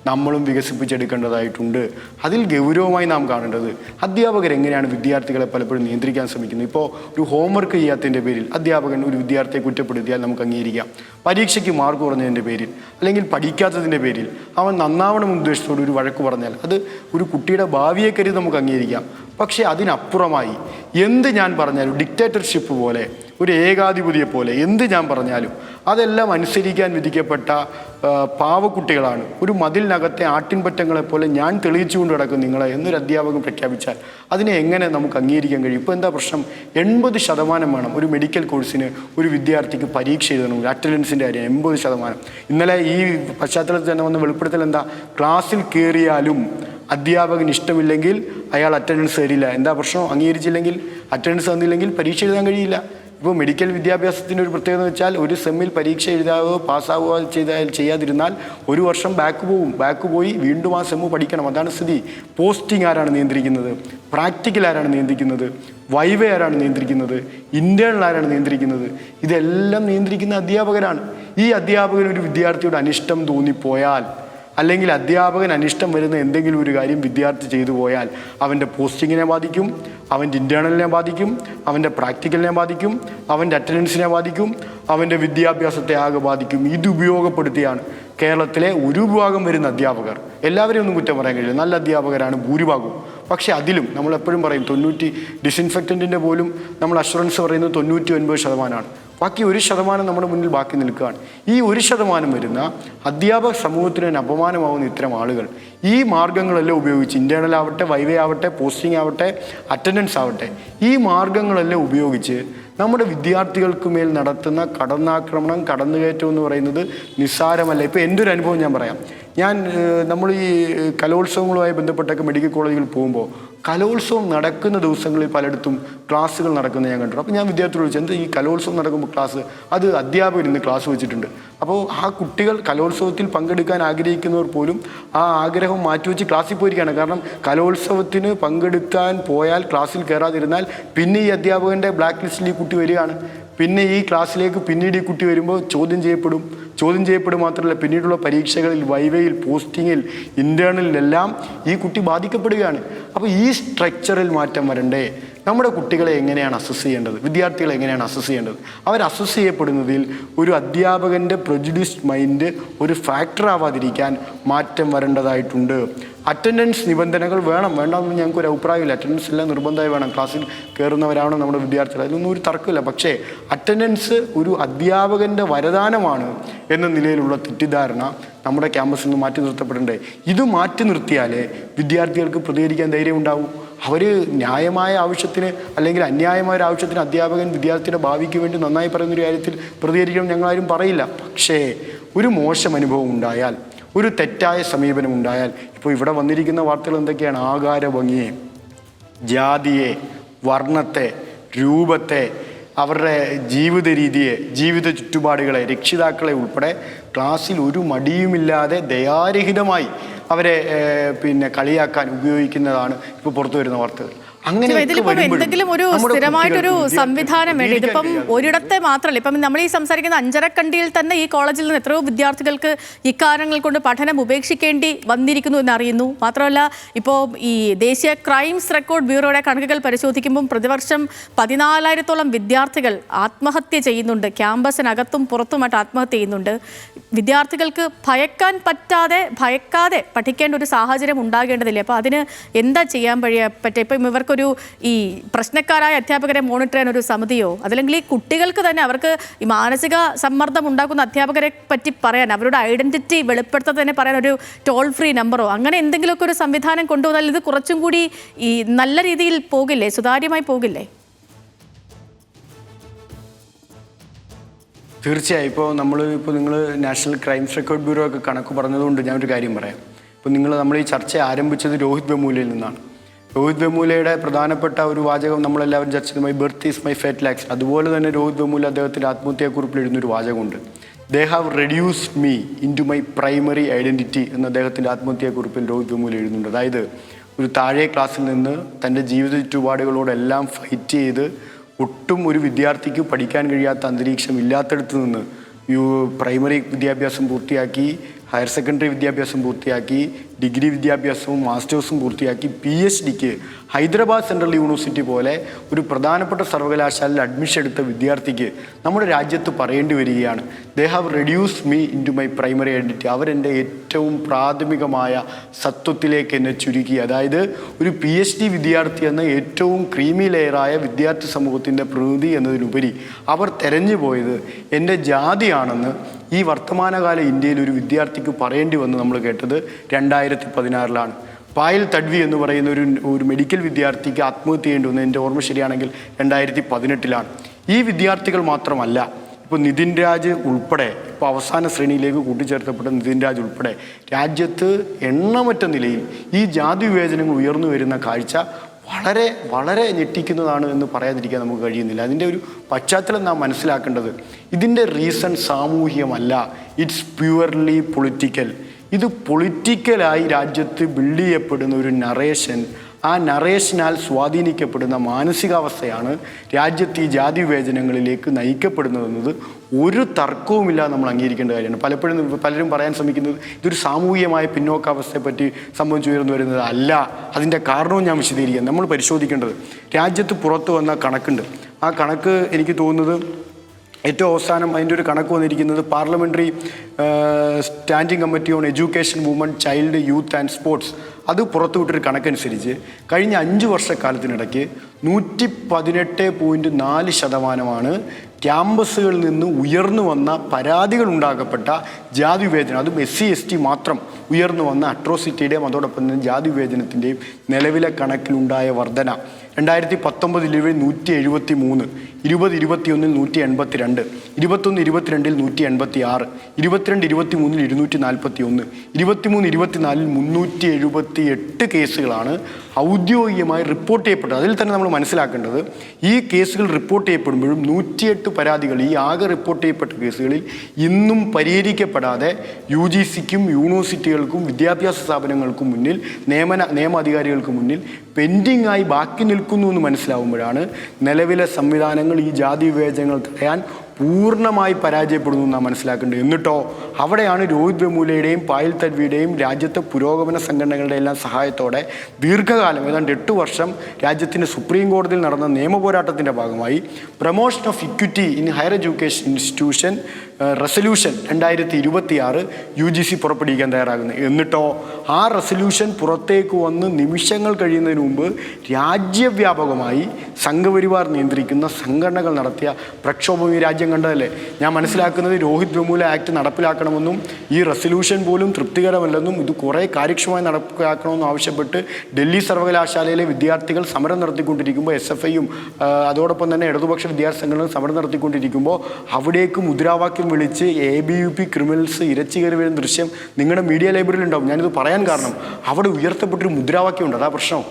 നമ്മളും വികസിപ്പിച്ചെടുക്കേണ്ടതായിട്ടുണ്ട്. അതിൽ ഗൗരവമായി നാം കാണേണ്ടത് അധ്യാപകർ എങ്ങനെയാണ് വിദ്യാർത്ഥികളെ പലപ്പോഴും നിയന്ത്രിക്കാൻ ശ്രമിക്കുന്നത്. ഇപ്പോൾ ഒരു ഹോംവർക്ക് ചെയ്യാത്തതിൻ്റെ പേരിൽ അധ്യാപകൻ ഒരു വിദ്യാർത്ഥിയെ കുറ്റപ്പെടുത്തിയാൽ നമുക്ക് അംഗീകരിക്കാം. പരീക്ഷയ്ക്ക് മാർക്ക് കുറഞ്ഞതിൻ്റെ പേരിൽ അല്ലെങ്കിൽ പഠിക്കാത്തതിൻ്റെ പേരിൽ അവൻ നന്നാവണം ഉദ്ദേശത്തോട് ഒരു വഴക്ക് പറഞ്ഞാൽ അത് ഒരു കുട്ടിയുടെ ഭാവിയെ കരുതി നമുക്ക് അംഗീകരിക്കാം. പക്ഷേ അതിനപ്പുറമായി എന്ത് ഞാൻ പറഞ്ഞാലും ഡിക്റ്റേറ്റർഷിപ്പ് പോലെ, ഒരു ഏകാധിപതിയെ പോലെ എന്ത് ഞാൻ പറഞ്ഞാലും അതെല്ലാം അനുസരിക്കാൻ വിധിക്കപ്പെട്ട പാവക്കുട്ടികളാണ്. ഒരു മതിലിനകത്തെ ആട്ടിൻപറ്റങ്ങളെപ്പോലെ ഞാൻ തെളിയിച്ചുകൊണ്ട് കിടക്കും നിങ്ങളെ എന്നൊരു അധ്യാപകൻ പ്രഖ്യാപിച്ചാൽ അതിനെ എങ്ങനെ നമുക്ക് അംഗീകരിക്കാൻ കഴിയും? ഇപ്പോൾ എന്താ പ്രശ്നം? 80% വേണം ഒരു മെഡിക്കൽ കോഴ്സിന് ഒരു വിദ്യാർത്ഥിക്ക് പരീക്ഷ എഴുതണമെങ്കിൽ. അറ്റൻഡൻസിൻ്റെ കാര്യം 80%. ഇന്നലെ ഈ പശ്ചാത്തലത്തിൽ തന്നെ വന്ന വെളിപ്പെടുത്തൽ എന്താ? ക്ലാസ്സിൽ കയറിയാലും അധ്യാപകന് ഇഷ്ടമില്ലെങ്കിൽ അയാൾ അറ്റൻഡൻസ് തരില്ല. എന്താ പ്രശ്നം? അംഗീകരിച്ചില്ലെങ്കിൽ, അറ്റൻഡൻസ് തന്നില്ലെങ്കിൽ പരീക്ഷ എഴുതാൻ കഴിയില്ല. ഇപ്പോൾ മെഡിക്കൽ വിദ്യാഭ്യാസത്തിൻ്റെ ഒരു പ്രത്യേകത എന്ന് വെച്ചാൽ ഒരു സെമ്മിൽ പരീക്ഷ എഴുതാവോ പാസ്സാവുകയോ ചെയ്യാതിരുന്നാൽ ഒരു വർഷം ബാക്ക് പോയി വീണ്ടും ആ സെമ്മ് പഠിക്കണം. അതാണ് സ്ഥിതി. പോസ്റ്റിംഗ് ആരാണ് നിയന്ത്രിക്കുന്നത്? പ്രാക്ടിക്കൽ ആരാണ് നിയന്ത്രിക്കുന്നത്? വൈവ ആരാണ് നിയന്ത്രിക്കുന്നത്? ഇൻറ്റേണൽ ആരാണ് നിയന്ത്രിക്കുന്നത്? ഇതെല്ലാം നിയന്ത്രിക്കുന്ന അധ്യാപകരാണ്. ഈ അധ്യാപകൻ ഒരു വിദ്യാർത്ഥിയുടെ അനിഷ്ടം തോന്നിപ്പോയാൽ അല്ലെങ്കിൽ അധ്യാപകൻ അനിഷ്ടം വരുന്ന എന്തെങ്കിലും ഒരു കാര്യം വിദ്യാർത്ഥി ചെയ്തു പോയാൽ അവൻ്റെ പോസ്റ്റിങ്ങിനെ ബാധിക്കും, അവൻ്റെ ഇൻറ്റേണലിനെ ബാധിക്കും, അവൻ്റെ പ്രാക്ടിക്കലിനെ ബാധിക്കും, അവൻ്റെ അറ്റൻഡൻസിനെ ബാധിക്കും, അവൻ്റെ വിദ്യാഭ്യാസത്തെ ആകെ ബാധിക്കും. ഇത് ഉപയോഗപ്പെടുത്തിയാണ് കേരളത്തിലെ ഒരു വിഭാഗം വരുന്ന അധ്യാപകർ, എല്ലാവരെയും ഒന്നും കുറ്റം പറയാൻ കഴിയില്ല, നല്ല അധ്യാപകരാണ് ഭൂരിഭാഗവും. പക്ഷേ അതിലും നമ്മളെപ്പോഴും പറയും ഡിസിൻഫെക്റ്റൻറ്റിൻ്റെ പോലും നമ്മൾ അഷുറൻസ് പറയുന്നത് 99% ബാക്കി 1% നമ്മുടെ മുന്നിൽ ബാക്കി നിൽക്കുകയാണ്. ഈ 1% വരുന്ന അധ്യാപക സമൂഹത്തിന് തന്നെ അപമാനമാവുന്ന ഇത്തരം ആളുകൾ ഈ മാർഗങ്ങളെല്ലാം ഉപയോഗിച്ച്, ഇൻറ്റേണൽ ആവട്ടെ, വൈവ ആവട്ടെ, പോസ്റ്റിംഗ് ആവട്ടെ, അറ്റൻഡൻസ് ആവട്ടെ, ഈ മാർഗങ്ങളെല്ലാം ഉപയോഗിച്ച് നമ്മുടെ വിദ്യാർത്ഥികൾക്ക് മേൽ നടത്തുന്ന കടന്നാക്രമണം, കടന്നുകയറ്റം എന്ന് പറയുന്നത് നിസ്സാരമല്ല. ഇപ്പോൾ എൻ്റെ ഒരു അനുഭവം ഞാൻ പറയാം. നമ്മൾ ഈ കലോത്സവങ്ങളുമായി ബന്ധപ്പെട്ടൊക്കെ മെഡിക്കൽ കോളേജുകളിൽ പോകുമ്പോൾ കലോത്സവം നടക്കുന്ന ദിവസങ്ങളിൽ പലയിടത്തും ക്ലാസ്സുകൾ നടക്കുന്നത് ഞാൻ കണ്ടിട്ടുണ്ട്. അപ്പോൾ ഞാൻ വിദ്യാർത്ഥികളോട് ചോദിച്ചു, എന്താ ഈ കലോത്സവം നടക്കുമ്പോൾ ക്ലാസ്? അത് അധ്യാപകർ ഇന്ന് ക്ലാസ് വെച്ചിട്ടുണ്ട്. അപ്പോൾ ആ കുട്ടികൾ കലോത്സവത്തിൽ പങ്കെടുക്കാൻ ആഗ്രഹിക്കുന്നവർ പോലും ആ ആഗ്രഹം മാറ്റിവെച്ച് ക്ലാസ്സിൽ പോയിരിക്കുകയാണ്. കാരണം കലോത്സവത്തിന് പങ്കെടുക്കാൻ പോയാൽ ക്ലാസ്സിൽ കയറാതിരുന്നാൽ പിന്നെ ഈ അധ്യാപകൻ്റെ ബ്ലാക്ക് ലിസ്റ്റിൽ ഈ കുട്ടി വരികയാണ്. പിന്നെ ഈ ക്ലാസ്സിലേക്ക് പിന്നീട് ഈ കുട്ടി വരുമ്പോൾ ചോദ്യം ചെയ്യപ്പെടും മാത്രമല്ല പിന്നീടുള്ള പരീക്ഷകളിൽ, വൈവയിൽ, പോസ്റ്റിങ്ങിൽ, ഇൻറ്റേണലിലെല്ലാം ഈ കുട്ടി ബാധിക്കപ്പെടുകയാണ്. അപ്പോൾ ഈ സ്ട്രക്ചറിൽ മാറ്റം വരണ്ടേ? നമ്മുടെ കുട്ടികളെ എങ്ങനെയാണ് അസസ് ചെയ്യേണ്ടത്? വിദ്യാർത്ഥികളെ എങ്ങനെയാണ് അസസ് ചെയ്യേണ്ടത്? അവർ അസസ് ചെയ്യപ്പെടുന്നതിൽ ഒരു അധ്യാപകൻ്റെ പ്രജുഡിസ്ഡ് മൈൻഡ് ഒരു ഫാക്ടർ ആവാതിരിക്കാൻ മാറ്റം വരേണ്ടതായിട്ടുണ്ട്. അറ്റൻഡൻസ് നിബന്ധനകൾ വേണ്ടെന്ന് ഞങ്ങൾക്കൊരു അഭിപ്രായമില്ല. അറ്റൻഡൻസ് എല്ലാം നിർബന്ധമായി വേണം. ക്ലാസ്സിൽ കയറുന്നവരാണ് നമ്മുടെ വിദ്യാർത്ഥികൾ, അതിലൊന്നും ഒരു തർക്കമില്ല. പക്ഷേ അറ്റൻഡൻസ് ഒരു അധ്യാപകൻ്റെ വരദാനമാണ് എന്ന നിലയിലുള്ള തെറ്റിദ്ധാരണ നമ്മുടെ ക്യാമ്പസിൽ നിന്ന് മാറ്റി നിർത്തപ്പെടണ്ടേ? ഇത് മാറ്റി നിർത്തിയാലേ വിദ്യാർത്ഥികൾക്ക് പ്രതികരിക്കാൻ ധൈര്യം ഉണ്ടാവും. അവർ ന്യായമായ ആവശ്യത്തിന് അല്ലെങ്കിൽ അന്യായമായ ഒരു ആവശ്യത്തിന് അധ്യാപകൻ വിദ്യാർത്ഥിയുടെ ഭാവിക്ക് വേണ്ടി നന്നായി പറയുന്നൊരു കാര്യത്തിൽ പ്രതികരിക്കണം ഞങ്ങളാരും പറയില്ല. പക്ഷേ ഒരു മോശം അനുഭവം ഉണ്ടായാൽ, ഒരു തെറ്റായ സമീപനം ഉണ്ടായാൽ, ഇപ്പോൾ ഇവിടെ വന്നിരിക്കുന്ന വാർത്തകൾ എന്തൊക്കെയാണ്? ആകാര ഭംഗിയെ, ജാതിയെ, വർണ്ണത്തെ, രൂപത്തെ, അവരുടെ ജീവിത രീതിയെ, ജീവിത ചുറ്റുപാടുകളെ, രക്ഷിതാക്കളെ ഉൾപ്പെടെ ക്ലാസ്സിൽ ഒരു മടിയുമില്ലാതെ ദയാരഹിതമായി അവരെ കളിയാക്കാൻ ഉപയോഗിക്കുന്നതാണ് ഇപ്പോൾ പുറത്തു വരുന്ന വാർത്തകൾ. ഇതിലിപ്പം എന്തെങ്കിലും ഒരു സ്ഥിരമായിട്ടൊരു സംവിധാനം വേണ്ടി, ഇതിപ്പം ഒരിടത്തെ മാത്രമല്ല, ഇപ്പം നമ്മൾ ഈ സംസാരിക്കുന്ന അഞ്ചരക്കണ്ടിയിൽ തന്നെ ഈ കോളേജിൽ നിന്ന് എത്രയോ വിദ്യാർത്ഥികൾക്ക് ഇക്കാരണങ്ങൾ കൊണ്ട് പഠനം ഉപേക്ഷിക്കേണ്ടി വന്നിരിക്കുന്നു എന്നറിയുന്നു. മാത്രമല്ല ഇപ്പോൾ ഈ ദേശീയ ക്രൈംസ് റെക്കോർഡ് ബ്യൂറോയുടെ കണക്കുകൾ പരിശോധിക്കുമ്പം പ്രതിവർഷം 14,000-ഓളം വിദ്യാർത്ഥികൾ ആത്മഹത്യ ചെയ്യുന്നുണ്ട്. ക്യാമ്പസിനകത്തും പുറത്തുമായിട്ട് ആത്മഹത്യ ചെയ്യുന്നുണ്ട്. വിദ്യാർത്ഥികൾക്ക് ഭയക്കാതെ പഠിക്കേണ്ട ഒരു സാഹചര്യം ഉണ്ടാകേണ്ടതില്ല. അപ്പോൾ അതിന് എന്താ ചെയ്യാൻ പറ്റുക? ഇപ്പം ഇവർക്കൊരു ഈ പ്രശ്നക്കാരായ അധ്യാപകരെ മോണിറ്റർ ചെയ്യാൻ ഒരു സമിതിയോ, അതല്ലെങ്കിൽ ഈ കുട്ടികൾക്ക് തന്നെ അവർക്ക് ഈ മാനസിക സമ്മർദ്ദം ഉണ്ടാക്കുന്ന അധ്യാപകരെ പറ്റി പറയാൻ, അവരുടെ ഐഡന്റിറ്റി വെളിപ്പെടുത്താൻ തന്നെ പറയാൻ ഒരു ടോൾ ഫ്രീ നമ്പറോ അങ്ങനെ എന്തെങ്കിലുമൊക്കെ ഒരു സംവിധാനം കൊണ്ടുവന്നാൽ ഇത് കുറച്ചും കൂടി ഈ നല്ല രീതിയിൽ പോകില്ലേ, സുതാര്യമായി പോകില്ലേ? തീർച്ചയായും. ഇപ്പോൾ നിങ്ങൾ നാഷണൽ ക്രൈംസ് റെക്കോർഡ് ബ്യൂറോ ഒക്കെ കണക്ക് പറഞ്ഞതുകൊണ്ട് ഞാനൊരു കാര്യം പറയാം. ഇപ്പോൾ നമ്മൾ ഈ ചർച്ച ആരംഭിച്ചത് രോഹിത് വെമുലയിൽ നിന്നാണ്. രോഹിത് വെമുലയുടെ പ്രധാനപ്പെട്ട ഒരു വാചകം നമ്മളെല്ലാവരും ചർച്ച ചെയ്തു, my birth is my fatal accident. അതുപോലെ തന്നെ രോഹിത് വെമുല അദ്ദേഹത്തിൻ്റെ ആത്മഹത്യാക്കുറിപ്പിൽ എഴുതുന്നൊരു വാചകമുണ്ട്, they have reduced me into my primary identity എന്ന് അദ്ദേഹത്തിൻ്റെ ആത്മഹത്യാക്കുറിപ്പിൽ രോഹിത് വെമുല എഴുതുന്നുണ്ട്. അതായത് ഒരു താഴെ ക്ലാസ്സിൽ നിന്ന് തൻ്റെ ജീവിത ചുറ്റുപാടുകളോടെല്ലാം ഫൈറ്റ് ചെയ്ത് ഒട്ടും ഒരു വിദ്യാർത്ഥിക്ക് പഠിക്കാൻ കഴിയാത്ത അന്തരീക്ഷം ഇല്ലാത്തടത്ത് നിന്ന് പ്രൈമറി വിദ്യാഭ്യാസം പൂർത്തിയാക്കി, ഹയർ സെക്കൻഡറി വിദ്യാഭ്യാസം പൂർത്തിയാക്കി, ഡിഗ്രി വിദ്യാഭ്യാസവും മാസ്റ്റേഴ്സും പൂർത്തിയാക്കി PhDക്ക് ഹൈദരാബാദ് സെൻട്രൽ യൂണിവേഴ്സിറ്റി പോലെ ഒരു പ്രധാനപ്പെട്ട സർവകലാശാലയിൽ അഡ്മിഷൻ എടുത്ത വിദ്യാർത്ഥിക്ക് നമ്മുടെ രാജ്യത്ത് പറയേണ്ടി വരികയാണ്, they have reduced me into my primary identity. അവരെൻ്റെ ഏറ്റവും പ്രാഥമികമായ സത്വത്തിലേക്ക് എന്നെ ചുരുക്കി. അതായത് ഒരു PhD വിദ്യാർത്ഥി എന്ന ഏറ്റവും ക്രീമി ലെയറായ വിദ്യാർത്ഥി സമൂഹത്തിൻ്റെ പ്രതിനിധി എന്നതിലുപരി അവർ തെരഞ്ഞു പോയത് എൻ്റെ ജാതിയാണെന്ന് ഈ വർത്തമാനകാല ഇന്ത്യയിൽ ഒരു വിദ്യാർത്ഥിക്ക് പറയേണ്ടി വന്ന് നമ്മൾ കേട്ടത് 2016 പായൽ തഡ്വി എന്ന് പറയുന്ന ഒരു മെഡിക്കൽ വിദ്യാർത്ഥിക്ക് ആത്മഹത്യ ചെയ്യേണ്ടി വന്നത് എൻ്റെ ഓർമ്മ ശരിയാണെങ്കിൽ 2018 ഈ വിദ്യാർത്ഥികൾ മാത്രമല്ല, ഇപ്പോൾ നിതിൻ രാജ് ഉൾപ്പെടെ, ഇപ്പോൾ അവസാന ശ്രേണിയിലേക്ക് കൂട്ടിച്ചേർത്തപ്പെട്ട നിതിൻ രാജ് ഉൾപ്പെടെ രാജ്യത്ത് എണ്ണമറ്റ നിലയിൽ ഈ ജാതി വിവേചനങ്ങൾ ഉയർന്നു വരുന്ന കാഴ്ച വളരെ വളരെ ഞെട്ടിക്കുന്നതാണ് എന്ന് പറയാതിരിക്കാൻ നമുക്ക് കഴിയുന്നില്ല. അതിൻ്റെ ഒരു പശ്ചാത്തലം നാം മനസ്സിലാക്കേണ്ടത്, ഇതിൻ്റെ റീസൺ സാമൂഹ്യമല്ല, ഇറ്റ്സ് പ്യുവർലി പൊളിറ്റിക്കൽ. ഇത് പൊളിറ്റിക്കലായി രാജ്യത്ത് ബിൽഡ് ചെയ്യപ്പെടുന്ന ഒരു നറേഷൻ, ആ നറേഷനാൽ സ്വാധീനിക്കപ്പെടുന്ന മാനസികാവസ്ഥയാണ് രാജ്യത്ത് ഈ ജാതി വിവേചനങ്ങളിലേക്ക് നയിക്കപ്പെടുന്നതെന്നത് ഒരു തർക്കവുമില്ല, നമ്മൾ അംഗീകരിക്കേണ്ട കാര്യമാണ്. പലരും പറയാൻ ശ്രമിക്കുന്നത് ഇതൊരു സാമൂഹികമായ പിന്നോക്കാവസ്ഥയെപ്പറ്റി സംബന്ധിച്ചുയർന്നു വരുന്നത് അല്ല. അതിൻ്റെ കാരണവും ഞാൻ വിശദീകരിക്കാം. നമ്മൾ പരിശോധിക്കേണ്ടത്, രാജ്യത്ത് പുറത്തു വന്ന കണക്കുണ്ട്. ആ കണക്ക് എനിക്ക് തോന്നുന്നത് ഏറ്റവും അവസാനം അതിൻ്റെ ഒരു കണക്ക് വന്നിരിക്കുന്നത് parliamentary standing committee on education, woman, child, youth and sports അത് പുറത്തുവിട്ടൊരു കണക്കനുസരിച്ച് കഴിഞ്ഞ 5 വർഷക്കാലത്തിനിടയ്ക്ക് 118.4% ക്യാമ്പസുകളിൽ നിന്ന് ഉയർന്നു വന്ന പരാതികൾ ഉണ്ടാകപ്പെട്ട ജാതി വിവേചനം, അതും SC ST മാത്രം ഉയർന്നു വന്ന അട്രോസിറ്റിയുടെയും അതോടൊപ്പം തന്നെ ജാതി വിവേചനത്തിൻ്റെയും നിലവിലെ കണക്കിലുണ്ടായ വർധന 2019 173, 2021 182, 21-22 186, 22-23 241, 23-24 378 കേസുകളാണ് ഔദ്യോഗികമായി റിപ്പോർട്ട് ചെയ്യപ്പെട്ടത്. അതിൽ തന്നെ നമ്മൾ മനസ്സിലാക്കേണ്ടത്, ഈ കേസുകൾ റിപ്പോർട്ട് ചെയ്യപ്പെടുമ്പോഴും 108 പരാതികൾ, ഈ ആകെ റിപ്പോർട്ട് ചെയ്യപ്പെട്ട കേസുകളിൽ ഇന്നും പരിഹരിക്കപ്പെടാതെ UGCക്കും യൂണിവേഴ്സിറ്റികൾക്കും വിദ്യാഭ്യാസ സ്ഥാപനങ്ങൾക്കും മുന്നിൽ, നിയമാധികാരികൾക്ക് മുന്നിൽ പെൻഡിങ് ആയി ബാക്കി നിൽക്കുന്നു എന്ന് മനസ്സിലാവുമ്പോഴാണ് നിലവിലെ സംവിധാനങ്ങൾ ഈ ജാതി വിവേചനങ്ങൾ തടയാൻ പൂർണ്ണമായി പരാജയപ്പെടുന്നു എന്നാണ് മനസ്സിലാക്കേണ്ടത്. എന്നിട്ടോ അവിടെയാണ് രോഹിത് വെമുലയുടെയും പായൽ തഡ്വിയുടെയും രാജ്യത്തെ പുരോഗമന സംഘടനകളുടെ എല്ലാം സഹായത്തോടെ ദീർഘകാലം ഏതാണ്ട് 8 വർഷം രാജ്യത്തിൻ്റെ സുപ്രീം കോടതിയിൽ നടന്ന നിയമപോരാട്ടത്തിൻ്റെ ഭാഗമായി promotion of equity in higher education institution resolution 2026 UGC പുറപ്പെടുവിക്കാൻ തയ്യാറാകുന്നത്. എന്നിട്ടോ ആ റെസൊല്യൂഷൻ പുറത്തേക്ക് വന്ന് നിമിഷങ്ങൾ കഴിയുന്നതിന് മുമ്പ് രാജ്യവ്യാപകമായി സംഘപരിവാർ നിയന്ത്രിക്കുന്ന സംഘടനകൾ നടത്തിയ പ്രക്ഷോഭം ഈ രാജ്യം കണ്ടതല്ലേ. ഞാൻ മനസ്സിലാക്കുന്നത് രോഹിത് വെമുല ആക്ട് നടപ്പിലാക്കണമെന്നും ഈ റെസൊല്യൂഷൻ പോലും തൃപ്തികരമല്ലെന്നും ഇത് കുറേ കാര്യക്ഷമമായി നടപ്പിലാക്കണമെന്നും ആവശ്യപ്പെട്ട് ഡൽഹി സർവകലാശാലയിലെ വിദ്യാർത്ഥികൾ സമരം നടത്തിക്കൊണ്ടിരിക്കുമ്പോൾ, SFIയും അതോടൊപ്പം തന്നെ ഇടതുപക്ഷ വിദ്യാർത്ഥി സംഘടനകൾ സമരം നടത്തിക്കൊണ്ടിരിക്കുമ്പോൾ അവിടേക്ക് മുദ്രാവാക്യം വിളിച്ച് ABUP ക്രിമിനൽസ് ഇരച്ചു കയറി വരുന്ന ദൃശ്യം നിങ്ങളുടെ മീഡിയ ലൈബ്രറിയിൽ ഉണ്ടാവും. ഞാനിത് പറയാൻ കാരണം അവിടെ ഉയർത്തപ്പെട്ടൊരു മുദ്രാവാക്യമുണ്ട്. അതാ പ്രശ്നം.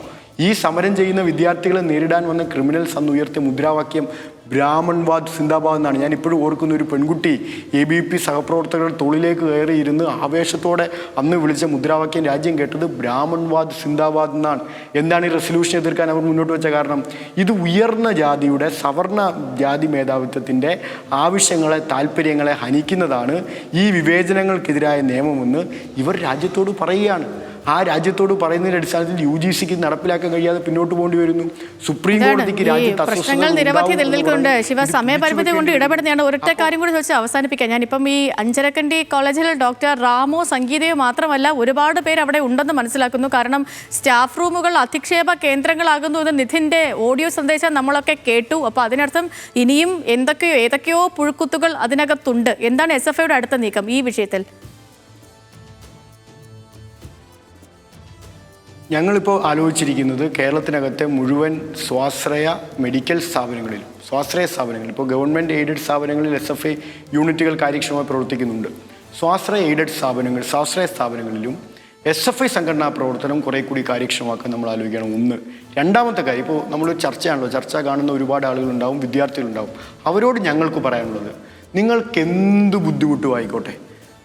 ഈ സമരം ചെയ്യുന്ന വിദ്യാർത്ഥികളെ നേരിടാൻ വന്ന ക്രിമിനൽസ് അന്ന് ഉയർത്തിയ മുദ്രാവാക്യം ബ്രാഹ്മൺവാദ് സിന്ദാബാദ് എന്നാണ്. ഞാൻ ഇപ്പോഴും ഓർക്കുന്ന ഒരു പെൺകുട്ടി ABP സഹപ്രവർത്തകരുടെ തോളിലേക്ക് കയറിയിരുന്ന് ആവേശത്തോടെ അന്ന് വിളിച്ച മുദ്രാവാക്യം രാജ്യം കേട്ടത് ബ്രാഹ്മൺവാദ് സിന്ദാബാദ് എന്നാണ്. എന്താണ് ഈ റെസൊല്യൂഷൻ എതിർക്കാൻ അവർ മുന്നോട്ട് വെച്ച കാരണം? ഇത് ഉയർന്ന ജാതിയുടെ സവർണ ജാതി മേധാവിത്വത്തിൻ്റെ ആവശ്യങ്ങളെ താല്പര്യങ്ങളെ ഹനിക്കുന്നതാണ് ഈ വിവേചനങ്ങൾക്കെതിരായ നിയമമെന്ന് ഇവർ രാജ്യത്തോട് പറയുകയാണ്. ആ രാജ്യത്തോട് പറയുന്നതിന്റെ അടിസ്ഥാനത്തിൽ UGCക്ക് നടപ്പിലാക്കാൻ കഴിയാതെ പിന്നോട്ട് പോകേണ്ടി വരുന്നു. സുപ്രീം കോടതിക്ക് പ്രശ്നങ്ങൾ നിരവധി നിലനിൽക്കുന്നുണ്ട്. ശിവ, സമയപരിമിതി കൊണ്ട് ഇടപെടുന്നതാണ്. ഒരൊറ്റ കാര്യം കൂടി ചോദിച്ച് അവസാനിപ്പിക്കാം. ഞാനിപ്പം ഈ അഞ്ചരക്കണ്ടി കോളേജിൽ ഡോക്ടർ റാമോ സംഗീതയോ മാത്രമല്ല ഒരുപാട് പേര് അവിടെ ഉണ്ടെന്ന് മനസ്സിലാക്കുന്നു. കാരണം സ്റ്റാഫ് റൂമുകൾ അധിക്ഷേപ കേന്ദ്രങ്ങളാകുന്നു എന്ന് നിധിന്റെ ഓഡിയോ സന്ദേശം നമ്മളൊക്കെ കേട്ടു. അപ്പോൾ അതിനർത്ഥം ഇനിയും ഏതൊക്കെയോ പുഴുക്കുത്തുകൾ അതിനകത്തുണ്ട്. എന്താണ് SFIയുടെ അടുത്ത നീക്കം ഈ വിഷയത്തിൽ? ഞങ്ങളിപ്പോൾ ആലോചിച്ചിരിക്കുന്നത് കേരളത്തിനകത്തെ മുഴുവൻ സ്വാശ്രയ മെഡിക്കൽ സ്ഥാപനങ്ങളിൽ ഇപ്പോൾ ഗവൺമെൻറ് എയ്ഡഡ് സ്ഥാപനങ്ങളിൽ SFI യൂണിറ്റുകൾ കാര്യക്ഷമമായി പ്രവർത്തിക്കുന്നുണ്ട്. സ്വാശ്രയ സ്ഥാപനങ്ങളിലും SFI സംഘടനാ പ്രവർത്തനം കുറേ കൂടി കാര്യക്ഷമമാക്കാൻ നമ്മൾ ആലോചിക്കണം. ഒന്ന്. രണ്ടാമത്തെ കാര്യം, ഇപ്പോൾ നമ്മൾ ചർച്ച കാണുന്ന ഒരുപാട് ആളുകളുണ്ടാവും, വിദ്യാർത്ഥികളുണ്ടാവും. അവരോട് ഞങ്ങൾക്ക് പറയാനുള്ളത്, നിങ്ങൾക്കെന്ത് ബുദ്ധിമുട്ടും ആയിക്കോട്ടെ,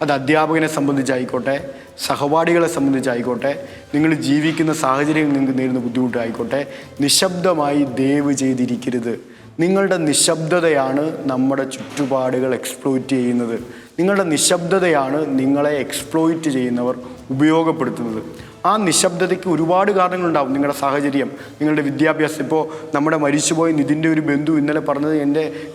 അത് അധ്യാപകനെ സംബന്ധിച്ചായിക്കോട്ടെ, സഹപാഠികളെ സംബന്ധിച്ചായിക്കോട്ടെ, നിങ്ങൾ ജീവിക്കുന്ന സാഹചര്യം നിങ്ങൾക്ക് നേരിടുന്ന ബുദ്ധിമുട്ടായിക്കോട്ടെ, നിശബ്ദമായി ദയവ് ചെയ്തിരിക്കരുത്. നിങ്ങളുടെ നിശബ്ദതയാണ് നമ്മുടെ ചുറ്റുപാടുകൾ എക്സ്പ്ലോയിറ്റ് ചെയ്യുന്നത്. നിങ്ങളുടെ നിശബ്ദതയാണ് നിങ്ങളെ എക്സ്പ്ലോയിറ്റ് ചെയ്യുന്നവർ ഉപയോഗപ്പെടുത്തുന്നത്. ആ നിശബ്ദതയ്ക്ക് ഒരുപാട് കാരണങ്ങളുണ്ടാവും. നിങ്ങളുടെ സാഹചര്യം, നിങ്ങളുടെ വിദ്യാഭ്യാസം. ഇപ്പോൾ നമ്മുടെ മരിച്ചുപോയ നിതിൻ്റെ ഒരു ബന്ധു ഇന്നലെ പറഞ്ഞത്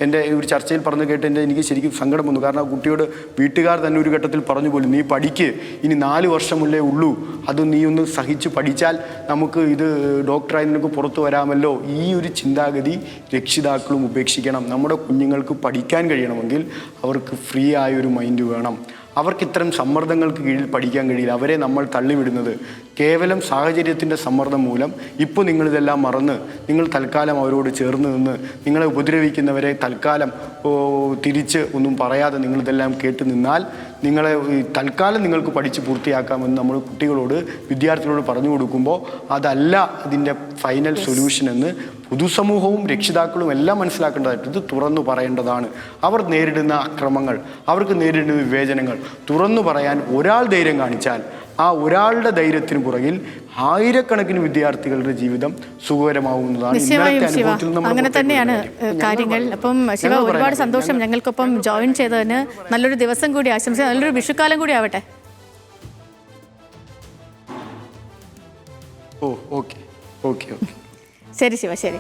എൻ്റെ ഒരു ചർച്ചയിൽ പറഞ്ഞു കേട്ട് എനിക്ക് ശരിക്കും സങ്കടം വന്നു. കാരണം ആ കുട്ടിയോട് വീട്ടുകാർ തന്നെ ഒരു ഘട്ടത്തിൽ പറഞ്ഞു പോലും, നീ പഠിക്ക്, ഇനി 4 വർഷമല്ലേ ഉള്ളൂ, അത് നീ ഒന്ന് സഹിച്ച് പഠിച്ചാൽ നമുക്ക് ഇത് ഡോക്ടറായി നിനക്ക് പുറത്തു വരാമല്ലോ. ഈ ഒരു ചിന്താഗതി രക്ഷിതാക്കളും ഉപേക്ഷിക്കണം. നമ്മുടെ കുഞ്ഞുങ്ങൾക്ക് പഠിക്കാൻ കഴിയണമെങ്കിൽ അവർക്ക് ഫ്രീ ആയൊരു മൈൻഡ് വേണം. അവർക്ക് ഇത്തരം സമ്മർദ്ദങ്ങൾക്ക് കീഴിൽ പഠിക്കാൻ കഴിയില്ല. അവരെ നമ്മൾ തള്ളിവിടുന്നത് കേവലം സാഹചര്യത്തിൻ്റെ സമ്മർദ്ദം മൂലം. ഇപ്പോൾ നിങ്ങളിതെല്ലാം മറന്ന് നിങ്ങൾ തൽക്കാലം അവരോട് ചേർന്ന് നിന്ന് നിങ്ങളെ ഉപദ്രവിക്കുന്നവരെ തൽക്കാലം തിരിച്ച് ഒന്നും പറയാതെ നിങ്ങളിതെല്ലാം കേട്ട് നിന്നാൽ തൽക്കാലം നിങ്ങൾക്ക് പഠിച്ച് പൂർത്തിയാക്കാമെന്ന് നമ്മൾ കുട്ടികളോട്, വിദ്യാർത്ഥികളോട് പറഞ്ഞു കൊടുക്കുമ്പോൾ അതല്ല ഇതിൻ്റെ ഫൈനൽ സൊല്യൂഷൻ എന്ന് പൊതുസമൂഹവും രക്ഷിതാക്കളും എല്ലാം മനസ്സിലാക്കേണ്ടതായിട്ട് ഇത് തുറന്നു പറയേണ്ടതാണ്. അവർ നേരിടുന്ന അക്രമങ്ങൾ, അവർക്ക് നേരിടുന്ന വിവേചനങ്ങൾ തുറന്നു പറയാൻ ഒരാൾ ധൈര്യം കാണിച്ചാൽ ആ ഒരാളുടെ ധൈര്യത്തിന് പുറകിൽ ആയിരക്കണക്കിന് വിദ്യാർത്ഥികളുടെ ജീവിതം സുഖകരമാവുന്നതാണ്. അങ്ങനെ തന്നെയാണ് കാര്യങ്ങൾ. അപ്പം ശിവ, ഒരുപാട് സന്തോഷം ഞങ്ങൾക്കൊപ്പം ജോയിൻ ചെയ്തതിന്. നല്ലൊരു ദിവസം കൂടി ആശംസിക്കുക. നല്ലൊരു വിഷുക്കാലം കൂടി ആവട്ടെ. ഓക്കെ. ശരി ശിവ, ശരി.